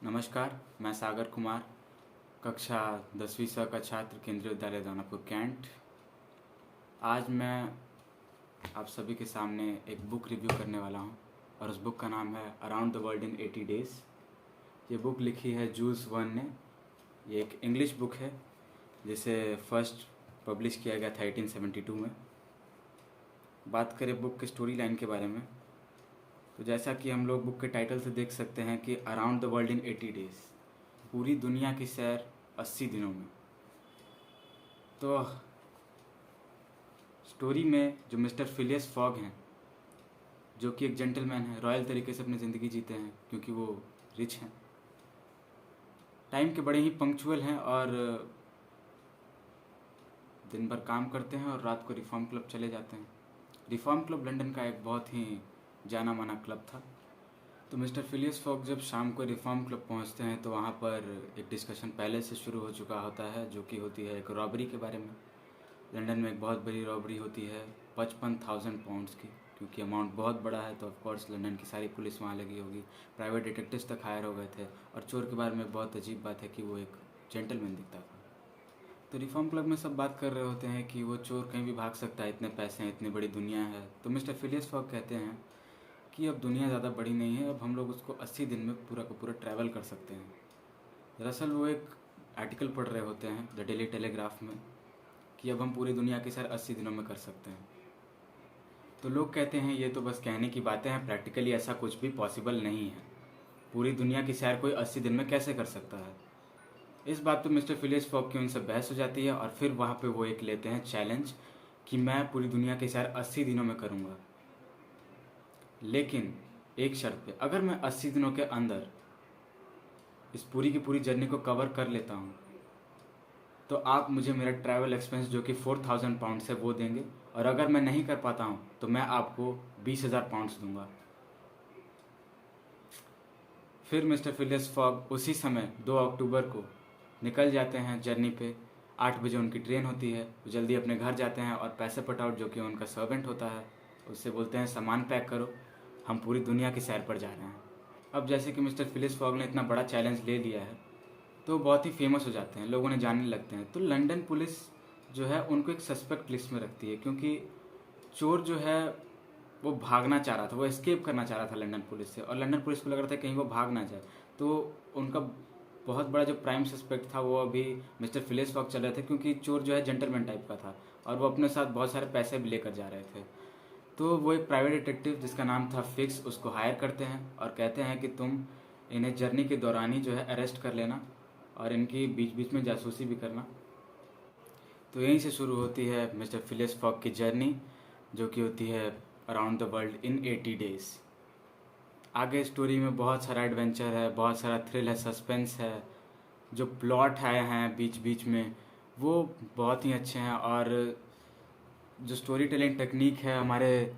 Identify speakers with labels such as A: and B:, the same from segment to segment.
A: नमस्कार, मैं सागर कुमार, कक्षा 10वीं स का छात्र, केंद्रीय विद्यालय दानापुर कैंट। आज मैं आप सभी के सामने एक बुक रिव्यू करने वाला हूं और उस बुक का नाम है around the world in 80 days. ये बुक लिखी है जूल्स वर्न ने। ये एक इंग्लिश बुक है जिसे फर्स्ट पब्लिश किया गया था 1872 में। बात करें बुक के स्टोरी लाइन के बारे में, तो जैसा कि हम लोग बुक के टाइटल से देख सकते हैं कि around the world in 80 days, पूरी दुनिया की सैर 80 दिनों में। तो स्टोरी में जो मिस्टर फिलियस फॉग हैं, जो कि एक जेंटलमैन है, रॉयल तरीके से अपनी ज़िंदगी जीते हैं क्योंकि वो रिच हैं, टाइम के बड़े ही पंक्चुअल हैं और दिन भर काम करते हैं और रात को रिफॉर्म क्लब चले जाते हैं। रिफॉर्म क्लब लंदन का एक बहुत ही जाना माना क्लब था। तो मिस्टर फिलियस फॉग जब शाम को रिफॉर्म क्लब पहुंचते हैं तो वहाँ पर एक डिस्कशन पहले से शुरू हो चुका होता है, जो कि होती है एक रॉबरी के बारे में। लंदन में एक बहुत बड़ी रॉबरी होती है 55,000 पाउंड्स की, क्योंकि अमाउंट बहुत बड़ा है तो ऑफकोर्स लंदन की सारी पुलिस वहाँ लगी होगी, प्राइवेट डिटेक्टिव्स तक हायर हो गए थे। और चोर के बारे में बहुत अजीब बात है कि वो एक जेंटलमैन दिखता था। तो रिफॉर्म क्लब में सब बात कर रहे होते हैं कि वो चोर कहीं भी भाग सकता है, इतने पैसे हैं, इतनी बड़ी दुनिया है। तो मिस्टर फिलियस फॉग कहते हैं कि अब दुनिया ज़्यादा बड़ी नहीं है, अब हम लोग उसको 80 दिन में पूरा का पूरा ट्रैवल कर सकते हैं। दरअसल वो एक आर्टिकल पढ़ रहे होते हैं द डेली टेलीग्राफ में कि अब हम पूरी दुनिया की सैर 80 दिनों में कर सकते हैं। तो लोग कहते हैं ये तो बस कहने की बातें हैं, प्रैक्टिकली ऐसा कुछ भी पॉसिबल नहीं है। पूरी दुनिया की सैर कोई 80 दिन में कैसे कर सकता है। इस बात पे मिस्टर फिलियस फॉग की उनसे बहस हो जाती है और फिर वहाँ पे वो एक लेते हैं चैलेंज कि मैं पूरी दुनिया की सैर 80 दिनों में करूँगा, लेकिन एक शर्त पे, अगर मैं 80 दिनों के अंदर इस पूरी की पूरी जर्नी को कवर कर लेता हूँ तो आप मुझे मेरा ट्रैवल एक्सपेंस जो कि 4,000 पाउंड्स है वो देंगे, और अगर मैं नहीं कर पाता हूँ तो मैं आपको 20,000 पाउंड्स दूंगा। फिर मिस्टर फिलियस फॉग उसी समय 2 अक्टूबर को निकल जाते हैं जर्नी पे। 8 बजे उनकी ट्रेन होती है, वो जल्दी अपने घर जाते हैं और पैसे पटाउट, जो कि उनका सर्वेंट होता है, उससे बोलते हैं सामान पैक करो, हम पूरी दुनिया की सैर पर जा रहे हैं। अब जैसे कि मिस्टर फिलियस फॉग ने इतना बड़ा चैलेंज ले लिया है तो बहुत ही फेमस हो जाते हैं, लोग उन्हें जानने लगते हैं। तो लंदन पुलिस जो है उनको एक सस्पेक्ट लिस्ट में रखती है, क्योंकि चोर जो है वो भागना चाह रहा था, वो एस्केप करना चाह रहा था लंदन पुलिस से, और लंदन पुलिस को लग रहा था कहीं वो भाग ना जाए। तो उनका बहुत बड़ा जो प्राइम सस्पेक्ट था वो अभी मिस्टर फिलियस फॉग चल रहे थे, क्योंकि चोर जो है जेंटलमैन टाइप का था और वो अपने साथ बहुत सारे पैसे भी लेकर जा रहे थे। तो वो एक प्राइवेट डिटेक्टिव जिसका नाम था फिक्स, उसको हायर करते हैं और कहते हैं कि तुम इन्हें जर्नी के दौरान ही जो है अरेस्ट कर लेना और इनकी बीच बीच में जासूसी भी करना। तो यहीं से शुरू होती है मिस्टर फिलियस फॉग की जर्नी, जो कि होती है around the world in 80 days. आगे स्टोरी में बहुत सारा एडवेंचर है, बहुत सारा थ्रिल है, सस्पेंस है, जो प्लॉट आए हैं बीच बीच में वो बहुत ही अच्छे हैं, और जो स्टोरी टेलिंग टेक्निक है हमारे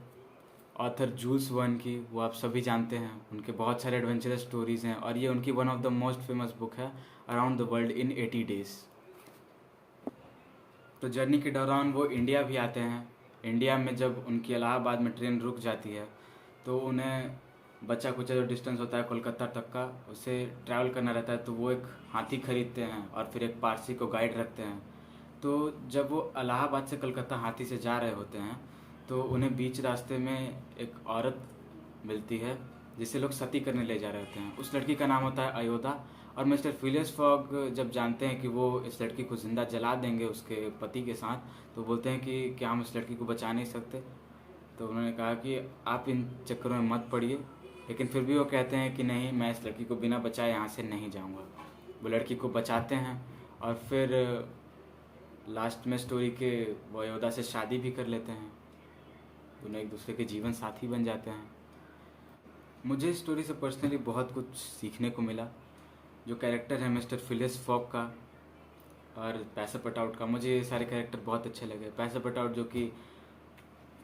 A: ऑथर जूल्स वर्न की, वो आप सभी जानते हैं। उनके बहुत सारे एडवेंचरस स्टोरीज़ हैं और ये उनकी one of the most famous book है around the world in 80 days. तो जर्नी के दौरान वो इंडिया भी आते हैं। इंडिया में जब उनकी इलाहाबाद में ट्रेन रुक जाती है तो उन्हें बचा कुचा जो डिस्टेंस होता है कोलकाता तक का, उसे ट्रैवल करना रहता है। तो वो एक हाथी खरीदते हैं और फिर एक पारसी को गाइड रखते हैं। तो जब वो इलाहाबाद से कलकत्ता हाथी से जा रहे होते हैं तो उन्हें बीच रास्ते में एक औरत मिलती है जिसे लोग सती करने ले जा रहे होते हैं। उस लड़की का नाम होता है अयोध्या। और मिस्टर फिलियस फॉग जब जानते हैं कि वो इस लड़की को ज़िंदा जला देंगे उसके पति के साथ, तो बोलते हैं कि क्या हम इस लड़की को बचा नहीं सकते। तो उन्होंने कहा कि आप इन चक्करों में मत पड़िए, लेकिन फिर भी वो कहते हैं कि नहीं, मैं इस लड़की को बिना बचाए यहाँ से नहीं जाऊँगा। वो लड़की को बचाते हैं और फिर लास्ट में स्टोरी के वो अयोध्या से शादी भी कर लेते हैं। दोनों एक दूसरे के जीवन साथी बन जाते हैं। मुझे इस स्टोरी से पर्सनली बहुत कुछ सीखने को मिला। जो कैरेक्टर है मिस्टर फिलियस फॉग का और पैसा पटाउट का, मुझे ये सारे कैरेक्टर बहुत अच्छे लगे। पैसा पटाउट जो कि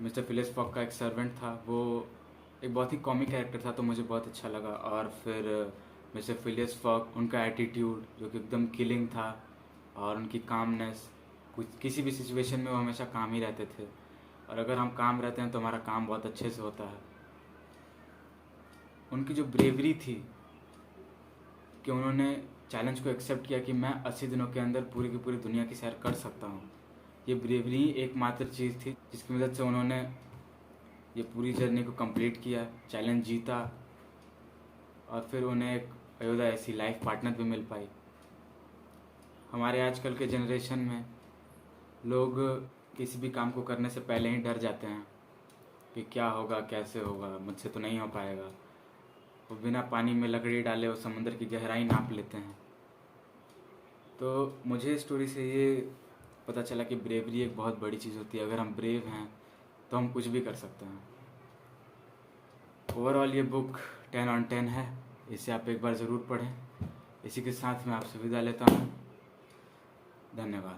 A: मिस्टर फिलियस फॉग का एक सर्वेंट था, वो एक बहुत ही कॉमिक कैरेक्टर था, तो मुझे बहुत अच्छा लगा। और फिर मिस्टर फिलियस फॉग, उनका एटीट्यूड जो कि एकदम किलिंग था, और उनकी कामनेस, कुछ किसी भी सिचुएशन में वो हमेशा काम ही रहते थे, और अगर हम काम रहते हैं तो हमारा काम बहुत अच्छे से होता है। उनकी जो ब्रेवरी थी कि उन्होंने चैलेंज को एक्सेप्ट किया कि मैं 80 दिनों के अंदर पूरी की पूरी दुनिया की सैर कर सकता हूँ। ये ब्रेवरी एकमात्र चीज़ थी जिसकी मदद से उन्होंने ये पूरी जर्नी को कंप्लीट किया, चैलेंज जीता और फिर उन्हें एक अयोध्या ऐसी लाइफ पार्टनर भी मिल पाई। हमारे आजकल के जनरेशन में लोग किसी भी काम को करने से पहले ही डर जाते हैं कि क्या होगा, कैसे होगा, मुझसे तो नहीं हो पाएगा। वो बिना पानी में लकड़ी डाले वो समुद्र की गहराई नाप लेते हैं। तो मुझे इस स्टोरी से ये पता चला कि ब्रेवरी एक बहुत बड़ी चीज़ होती है। अगर हम ब्रेव हैं तो हम कुछ भी कर सकते हैं। ओवरऑल ये बुक 10/10 है, इसे आप एक बार ज़रूर पढ़ें। इसी के साथ मैं आपसे विदा लेता हूँ। धन्यवाद।